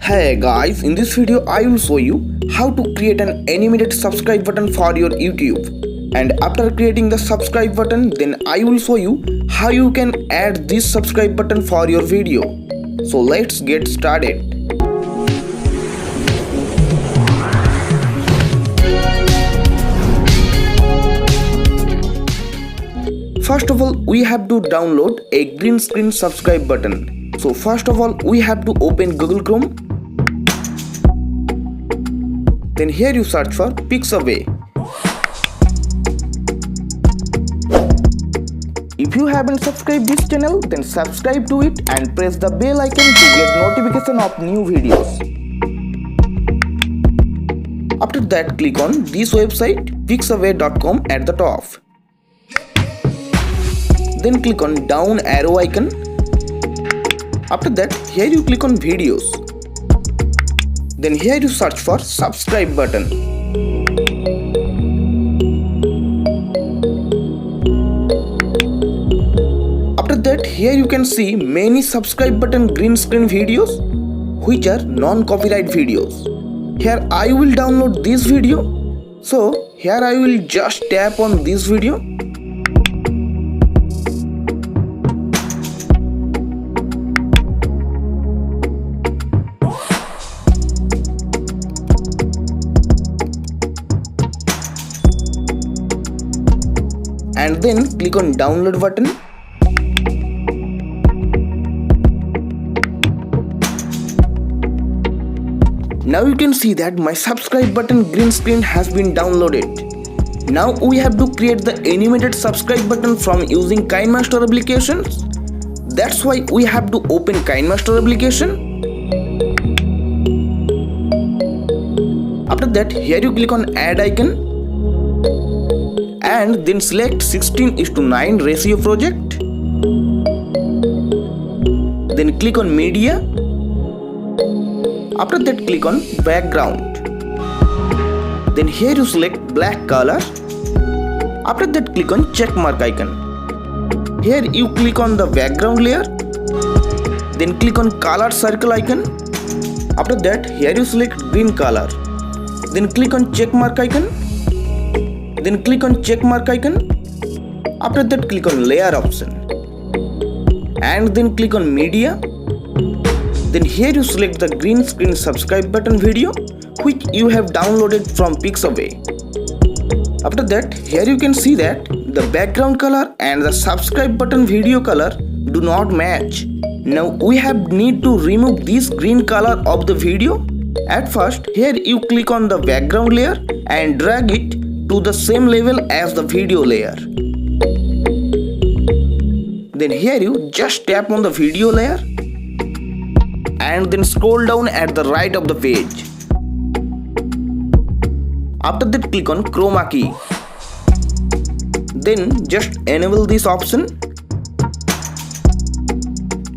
Hey guys, in this video I will show you how to create an animated subscribe button for your YouTube. And after creating the subscribe button, then I will show you how you can add this subscribe button for your video. So let's get started. First of all, we have to download a green screen subscribe button. So first of all, we have to open Google Chrome. Then here you search for Pixabay. If you haven't subscribed this channel, then subscribe to it and press the bell icon to get notification of new videos. After that, click on this website pixabay.com at the top. Then click on down arrow icon. After that, here you click on videos. Then here you search for subscribe button. After that, here you can see many subscribe button green screen videos which are non-copyright videos. Here I will download this video. So here I will just tap on this video. And then click on download button. Now you can see that my subscribe button green screen has been downloaded. Now we have to create the animated subscribe button from using KineMaster applications. That's why we have to open KineMaster application. After that, here you click on add icon. And then select 16:9 ratio project. Then click on media. After that, click on background. Then here you select black color. After that, click on check mark icon. Here you click on the background layer. Then click on color circle icon. After that, here you select green color. Then click on check mark icon. Then click on check mark icon. After that, click on layer option. And then click on media. Then here you select the green screen subscribe button video which you have downloaded from Pixabay. After that, here you can see that the background color and the subscribe button video color do not match. Now we need to remove this green color of the video. At first, here you click on the background layer and drag it to the same level as the video layer. Then here you just tap on the video layer and then scroll down at the right of the page. After that, click on chroma key. Then just enable this option.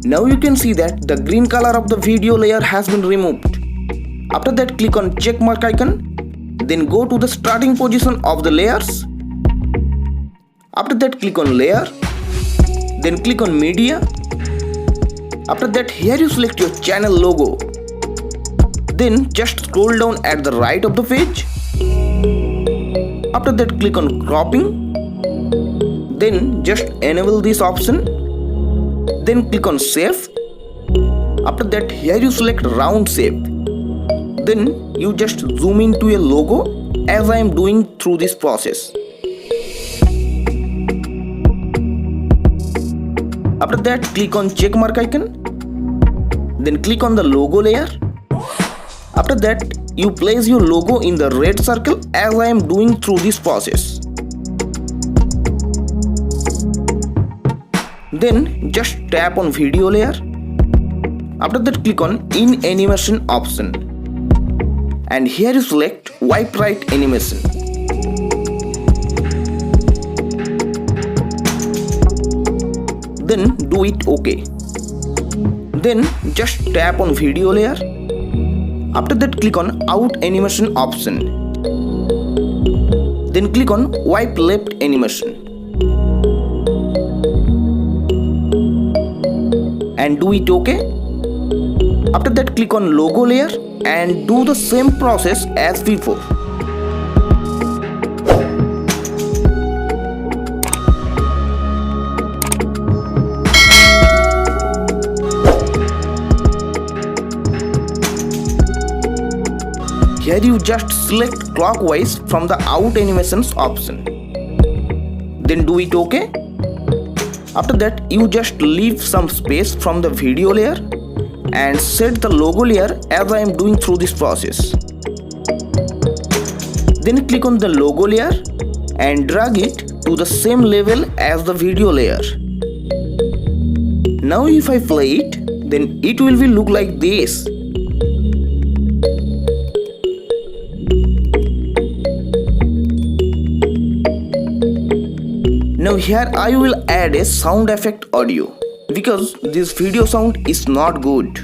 Now you can see that the green color of the video layer has been removed. After that, click on check mark icon. Then go to the starting position of the layers. After that, click on layer. Then click on media. After that, here you select your channel logo. Then just scroll down at the right of the page. After that, click on cropping. Then just enable this option. Then click on save. After that, here you select round shape. Then you just zoom into a logo as I am doing through this process. After that, click on check mark icon. Then click on the logo layer. After that, you place your logo in the red circle as I am doing through this process. Then just tap on video layer. After that, click on in animation option. And here you select wipe right animation. Then do it OK. Then just tap on video layer. After that, click on out animation option. Then click on wipe left animation. And do it OK. After that, click on logo layer and do the same process as before. Here you just select clockwise from the out animations option. Then do it OK. After that, you just leave some space from the video layer and set the logo layer as I am doing through this process. Then click on the logo layer and drag it to the same level as the video layer. Now if I play it, then it will be look like this. Now here I will add a sound effect audio because this video sound is not good.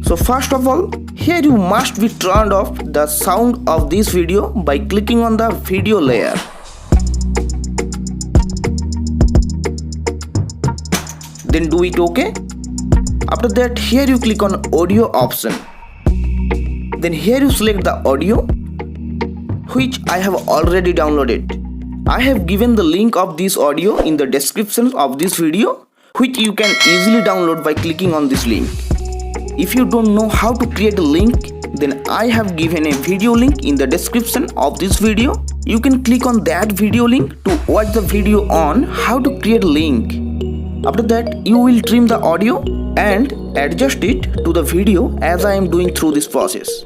So first of all, here you must be turned off the sound of this video by clicking on the video layer. Then do it OK. After that, here you click on audio option. Then here you select the audio which I have already downloaded. I have given the link of this audio in the description of this video, which you can easily download by clicking on this link. If you don't know how to create a link, then I have given a video link in the description of this video. You can click on that video link to watch the video on how to create a link. After that, you will trim the audio and adjust it to the video as I am doing through this process.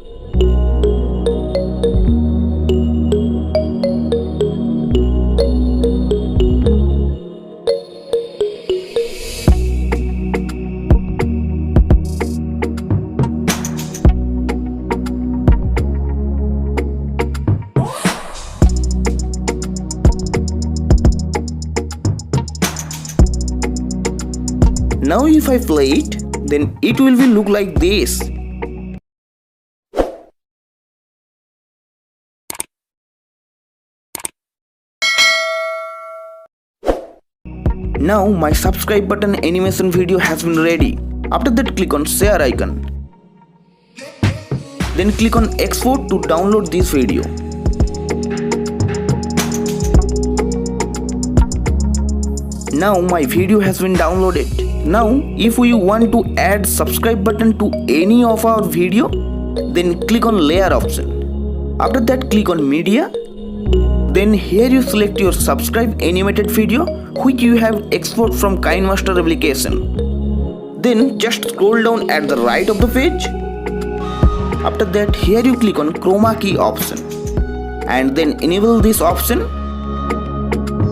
Now if I play it, then it will be look like this. Now my subscribe button animation video has been ready. After that, click on share icon. Then click on export to download this video. Now my video has been downloaded. Now if we want to add subscribe button to any of our video, then click on layer option. After that, click on media. Then here you select your subscribe animated video which you have export from KineMaster application. Then just scroll down at the right of the page. After that, here you click on chroma key option and then enable this option.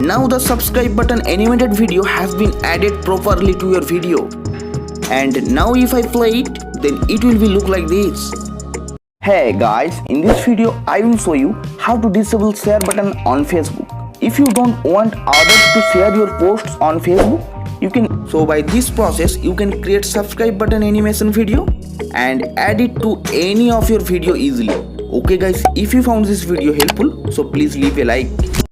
Now the subscribe button animated video has been added properly to your video. And now if I play it, then it will be look like this. Hey guys, in this video I will show you how to disable share button on Facebook. If you don't want others to share your posts on Facebook, you can. So by this process you can create subscribe button animation video and add it to any of your video easily. Okay guys, if you found this video helpful, so please leave a like.